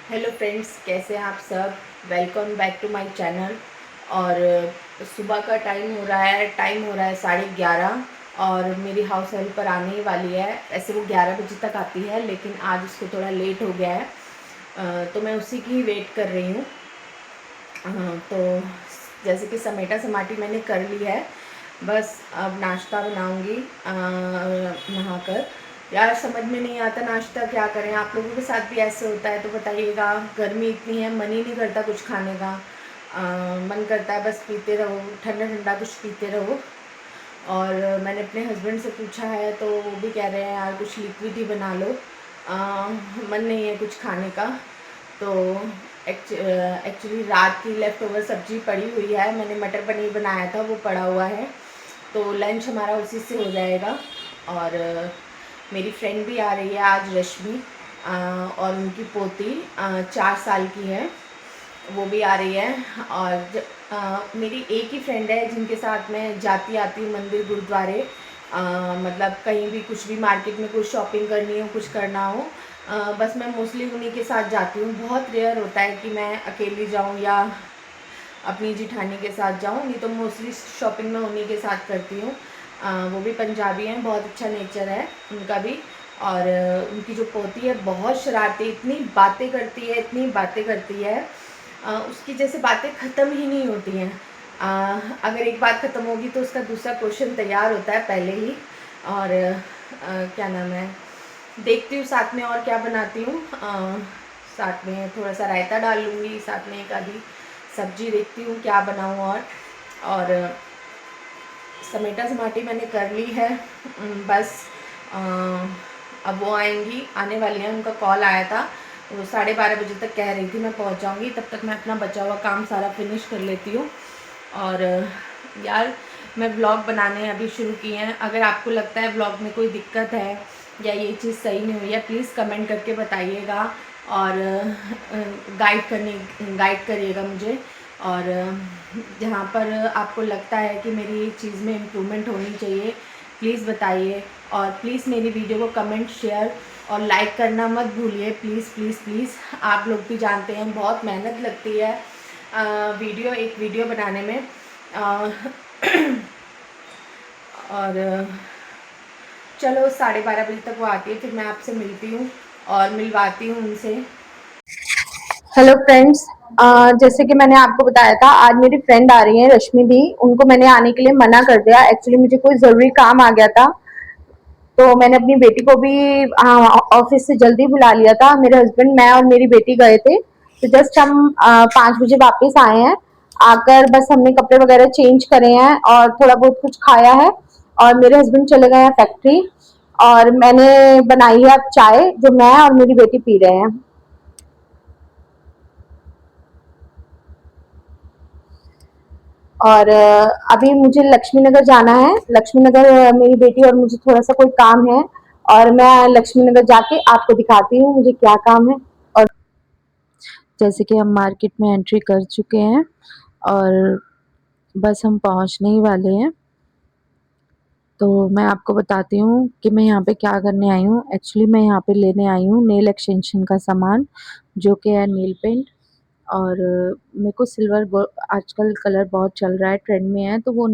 Hello friends, कैसे हैं आप सब। Welcome back to my channel. और सुबह का टाइम हो रहा है 11:30। और मेरी हाउस हेल्पर आने ही वाली है। ऐसे वो 11 बजे तक आती है, लेकिन आज उसको थोड़ा लेट हो गया है। तो मैं उसी की वेट कर रही हूँ। तो जैसे कि समेटा समाटी मैंने कर ली है। बस अब नाश्ता बनाऊंगी नहाकर। यार समझ में नहीं आता नाश्ता क्या करें। आप लोगों के साथ भी ऐसे होता है तो बताइएगा। गर्मी इतनी है, मन ही नहीं करता कुछ खाने का। मन करता है बस पीते रहो, ठंडा ठंडा कुछ पीते रहो। और मैंने अपने हस्बैंड से पूछा है तो वो भी कह रहे हैं यार कुछ लिक्विड ही बना लो। मन नहीं है कुछ खाने का। तो एक्चुअली रात की लेफ़्ट ओवर सब्ज़ी पड़ी हुई है। मैंने मटर पनीर बनाया था, वो पड़ा हुआ है। तो लंच हमारा उसी से हो जाएगा। और मेरी फ्रेंड भी आ रही है आज, रश्मि। और उनकी पोती 4 साल की है, वो भी आ रही है। और मेरी एक ही फ्रेंड है जिनके साथ मैं जाती आती हूँ मंदिर गुरुद्वारे। मतलब कहीं भी कुछ भी मार्केट में कुछ शॉपिंग करनी हो, कुछ करना हो, बस मैं मोस्टली उन्हीं के साथ जाती हूँ। बहुत रेयर होता है कि मैं अकेली जाऊँ या अपनी जिठानी के साथ जाऊँ, नहीं तो मोस्टली शॉपिंग मैं उन्हीं के साथ करती हूँ। वो भी पंजाबी हैं, बहुत अच्छा नेचर है उनका भी। और उनकी जो पोती है बहुत शरारती, इतनी बातें करती है, इतनी बातें करती है। उसकी जैसे बातें ख़त्म ही नहीं होती हैं। अगर एक बात ख़त्म होगी तो उसका दूसरा क्वेश्चन तैयार होता है पहले ही। और क्या नाम है, देखती हूँ साथ में और क्या बनाती हूँ। साथ में थोड़ा सा रायता डाल लूँगी, साथ में एक आधी सब्जी देखती हूँ क्या बनाऊँ। और समेटा समाटी मैंने कर ली है। बस अ, अब वो आएंगी, आने वाली हैं। उनका कॉल आया था, वो 12:30 बजे तक कह रही थी मैं पहुंच जाऊंगी। तब तक मैं अपना बचा हुआ काम सारा फिनिश कर लेती हूँ। और यार मैं व्लॉग बनाने अभी शुरू किए हैं। अगर आपको लगता है व्लॉग में कोई दिक्कत है या ये चीज़ सही नहीं हुई है, प्लीज़ कमेंट करके बताइएगा। और गाइड करिएगा मुझे। और जहाँ पर आपको लगता है कि मेरी चीज़ में इम्प्रूवमेंट होनी चाहिए, प्लीज़ बताइए। और प्लीज़ मेरी वीडियो को कमेंट, शेयर और लाइक करना मत भूलिए, प्लीज़ प्लीज़ प्लीज़। आप लोग भी जानते हैं बहुत मेहनत लगती है एक वीडियो बनाने में। अ, और चलो 12:30 बजे तक वो आती है, फिर मैं आपसे मिलती हूँ और मिलवाती हूँ उनसे। हेलो फ्रेंड्स, जैसे कि मैंने आपको बताया था आज मेरी फ्रेंड आ रही है रश्मि दी। उनको मैंने आने के लिए मना कर दिया। एक्चुअली मुझे कोई ज़रूरी काम आ गया था, तो मैंने अपनी बेटी को भी ऑफिस से जल्दी बुला लिया था। मेरे हस्बैंड, मैं और मेरी बेटी गए थे, तो जस्ट हम 5 बजे वापस आए हैं। आकर बस हमने कपड़े वगैरह चेंज करे हैं और थोड़ा बहुत कुछ खाया है। और मेरे हस्बैंड चले गए हैं फैक्ट्री। और मैंने बनाई है अब चाय, जो मैं और मेरी बेटी पी रहे हैं। और अभी मुझे लक्ष्मी नगर जाना है। लक्ष्मी नगर मेरी बेटी और मुझे थोड़ा सा कोई काम है, और मैं लक्ष्मी नगर जाके आपको दिखाती हूँ मुझे क्या काम है। और जैसे कि हम मार्केट में एंट्री कर चुके हैं और बस हम पहुंचने ही वाले हैं। तो मैं आपको बताती हूँ कि मैं यहाँ पे क्या करने आई हूँ। एक्चुअली मैं यहाँ पे लेने आई हूँ नेल एक्सटेंशन का सामान, जो कि है नेल पेंट। और मेरे को आजकल कलर बहुत चल रहा है, ट्रेंड में है, तो वो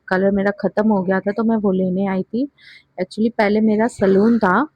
कलर मेरा ख़त्म हो गया था तो मैं वो लेने आई थी। एक्चुअली पहले मेरा सैलून था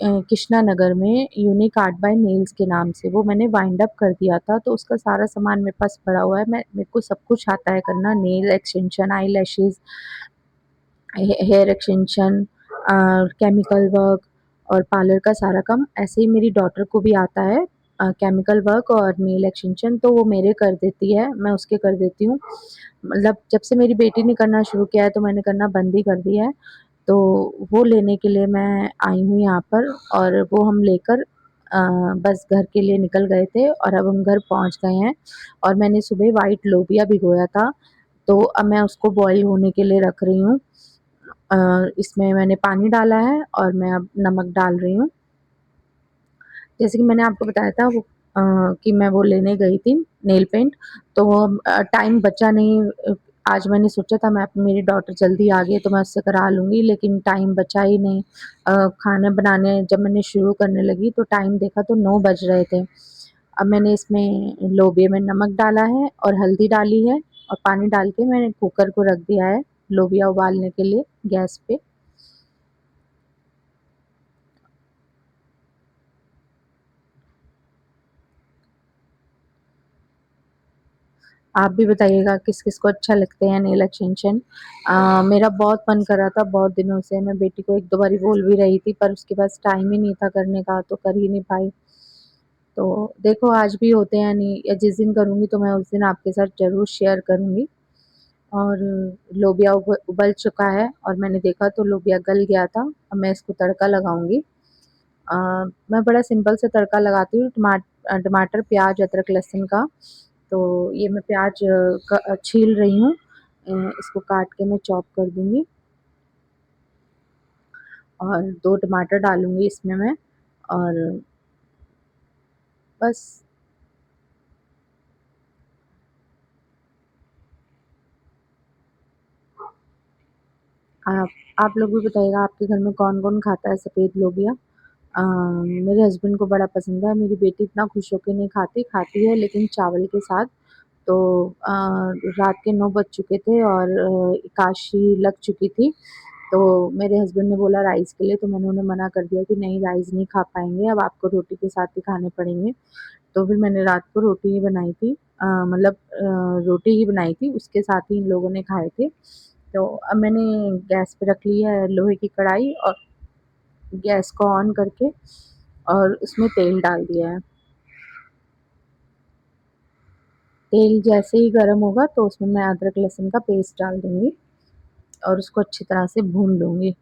कृष्णा नगर में, यूनिक आर्ट बाय नेल्स के नाम से। वो मैंने वाइंड अप कर दिया था, तो उसका सारा सामान मेरे पास पड़ा हुआ है। मेरे को सब कुछ आता है करना, nail extension, eye lashes, hair extension, chemical work और पार्लर का सारा काम। ऐसे ही मेरी डॉटर को भी आता है केमिकल वर्क और नेल एक्सटेंशन, तो वो मेरे कर देती है, मैं उसके कर देती हूँ। मतलब जब से मेरी बेटी ने करना शुरू किया है तो मैंने करना बंद ही कर दिया है। तो वो लेने के लिए मैं आई हूँ यहाँ पर, और वो हम लेकर बस घर के लिए निकल गए थे और अब हम घर पहुँच गए हैं। और मैंने सुबह वाइट लोबिया भिगोया था, तो अब मैं उसको बॉईल होने के लिए रख रही हूँ। इसमें मैंने पानी डाला है और मैं अब नमक डाल रही हूँ। जैसे कि मैंने आपको बताया था कि मैं वो लेने गई थी नेल पेंट, तो टाइम बचा नहीं। आज मैंने सोचा था मेरी डॉटर जल्दी आ गई है तो मैं उससे करा लूँगी, लेकिन टाइम बचा ही नहीं। खाना बनाने जब मैंने शुरू करने लगी तो टाइम देखा तो 9 बज रहे थे। अब मैंने इसमें लोबिया में नमक डाला है और हल्दी डाली है और पानी डाल के मैंने कुकर को रख दिया है लोबिया उबालने के लिए गैस पे। आप भी बताइएगा किस-किस को अच्छा लगते हैं नेल एक्सटेंशन। मेरा बहुत मन कर रहा था बहुत दिनों से, मैं बेटी को 1-2 बारी बोल भी रही थी पर उसके पास टाइम ही नहीं था करने का तो कर ही नहीं पाई। तो देखो आज भी होते हैं नहीं या जिस दिन करूँगी तो मैं उस दिन आपके साथ ज़रूर शेयर करूँगी। और लोबिया उबल चुका है और मैंने देखा तो लोबिया गल गया था। अब मैं इसको तड़का लगाऊँगी। अ, मैं बड़ा सिंपल से तड़का लगाती हूँ टमाटर, प्याज़, अदरक, लहसुन का। तो ये मैं प्याज़ छील रही हूँ। इसको काट के मैं चॉप कर दूँगी और 2 टमाटर डालूँगी इसमें मैं और बस। आप आप लोग भी बताइएगा आपके घर में कौन-कौन खाता है सफ़ेद लोबिया? मेरे हस्बैंड को बड़ा पसंद है, मेरी बेटी इतना खुश होके नहीं खाती, खाती है लेकिन चावल के साथ। तो रात के 9 बज चुके थे और एकादशी लग चुकी थी, तो मेरे हस्बैंड ने बोला राइस के लिए तो मैंने उन्हें मना कर दिया कि नहीं राइस नहीं खा पाएँगे, अब आपको रोटी के साथ ही खाने पड़ेंगे। तो फिर मैंने रात को रोटी ही बनाई थी मतलब रोटी ही बनाई थी, उसके साथ ही इन लोगों ने खाए थे। तो अब मैंने गैस पे रख ली है लोहे की कढ़ाई और गैस को ऑन करके और उसमें तेल डाल दिया है। तेल जैसे ही गरम होगा तो उसमें मैं अदरक लहसुन का पेस्ट डाल दूँगी और उसको अच्छी तरह से भून लूँगी।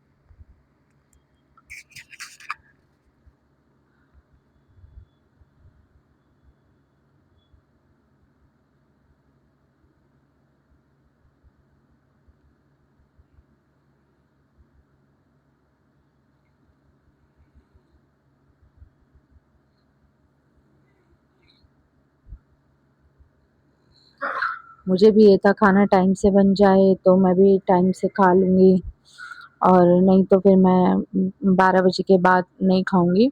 मुझे भी ये था खाना टाइम से बन जाए तो मैं भी टाइम से खा लूँगी और नहीं तो फिर मैं 12 बजे के बाद नहीं खाऊँगी।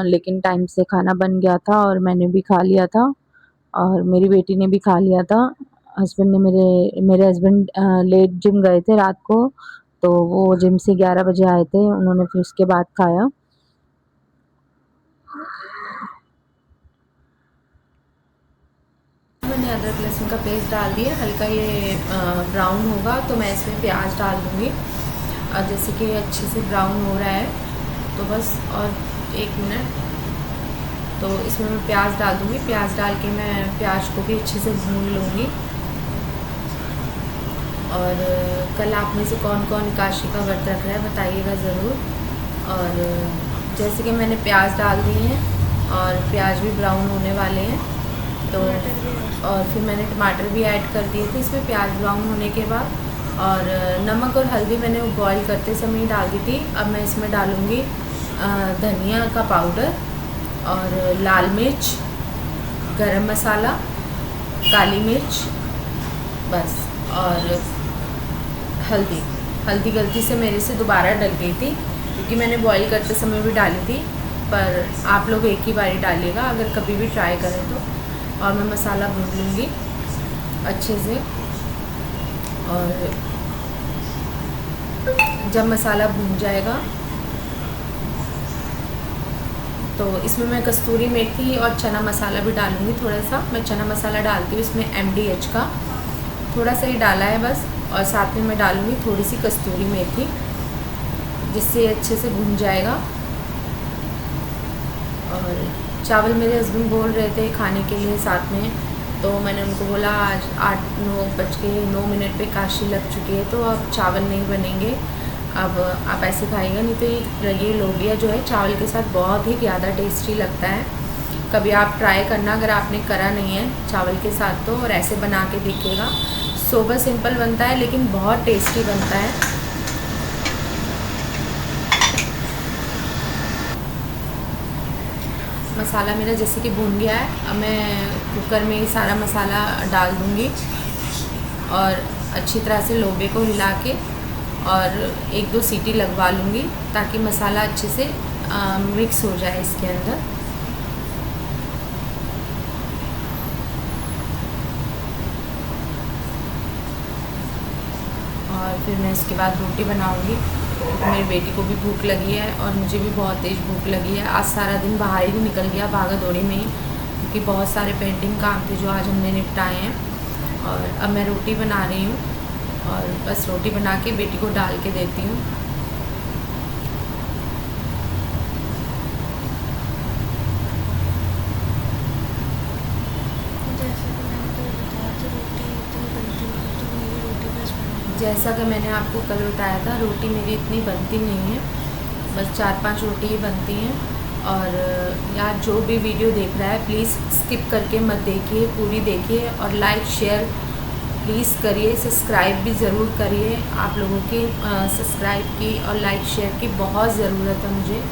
लेकिन टाइम से खाना बन गया था और मैंने भी खा लिया था और मेरी बेटी ने भी खा लिया था। हस्बैंड ने मेरे हस्बैंड लेट जिम गए थे रात को, तो वो जिम से 11 बजे आए थे, उन्होंने फिर उसके बाद खाया। मैंने अदरक लहसुन का पेस्ट डाल दिया, हल्का ये ब्राउन होगा तो मैं इसमें प्याज डाल दूँगी और जैसे कि अच्छे से ब्राउन हो रहा है तो बस और 1 मिनट तो इसमें मैं प्याज डाल दूँगी। प्याज डाल के मैं प्याज को भी अच्छे से भून लूँगी। और कल आप में से कौन-कौन एकादशी का व्रत रख रहा है बताइएगा ज़रूर। और जैसे कि मैंने प्याज डाल दिए हैं और प्याज भी ब्राउन होने वाले हैं तो और फिर मैंने टमाटर भी ऐड कर दिए थे इसमें प्याज ब्राउन होने के बाद। और नमक और हल्दी मैंने बॉईल करते समय ही डाल दी थी। अब मैं इसमें डालूँगी धनिया का पाउडर और लाल मिर्च, गरम मसाला, काली मिर्च बस। और हल्दी गलती से मेरे से दोबारा डल गई थी क्योंकि मैंने बॉईल करते समय भी डाली थी, पर आप लोग एक ही बारी डालिएगा अगर कभी भी ट्राई करें तो। और मैं मसाला भून लूँगी अच्छे से और जब मसाला भून जाएगा तो इसमें मैं कस्तूरी मेथी और चना मसाला भी डालूँगी थोड़ा सा। मैं चना मसाला डालती हूँ इसमें MDH का थोड़ा सा ही डाला है बस। और साथ में मैं डालूँगी थोड़ी सी कस्तूरी मेथी जिससे अच्छे से भुन जाएगा। और चावल मेरे हस्बैंड बोल रहे थे खाने के लिए साथ में, तो मैंने उनको बोला आज 8-9 पे काशी लग चुकी है तो अब चावल नहीं बनेंगे, अब आप ऐसे खाइएगा। नहीं तो ये लोबिया जो है चावल के साथ बहुत ही ज़्यादा टेस्टी लगता है। कभी आप ट्राई करना अगर आपने करा नहीं है चावल के साथ तो, और ऐसे बना के देखिएगा। सोबर सिंपल बनता है लेकिन बहुत टेस्टी बनता है। मसाला मेरा जैसे कि भून गया है, अब मैं कुकर में ही सारा मसाला डाल दूँगी और अच्छी तरह से लोबे को हिला के और 1-2 सीटी लगवा लूँगी ताकि मसाला अच्छे से मिक्स हो जाए इसके अंदर। और फिर मैं इसके बाद रोटी बनाऊँगी। मेरी बेटी को भी भूख लगी है और मुझे भी बहुत तेज़ भूख लगी है। आज सारा दिन बाहर ही निकल गया भागा दौड़ी में ही, क्योंकि बहुत सारे पेंडिंग काम थे जो आज हमने निपटाए हैं। और अब मैं रोटी बना रही हूँ और बस रोटी बना के बेटी को डाल के देती हूँ। जैसा कि मैंने आपको कल बताया था, रोटी मेरी इतनी बनती नहीं है, बस 4-5 रोटी ही बनती हैं। और यार जो भी वीडियो देख रहा है प्लीज़ स्किप करके मत देखिए, पूरी देखिए और लाइक शेयर प्लीज़ करिए, सब्सक्राइब भी ज़रूर करिए। आप लोगों की सब्सक्राइब की और लाइक शेयर की बहुत ज़रूरत है मुझे।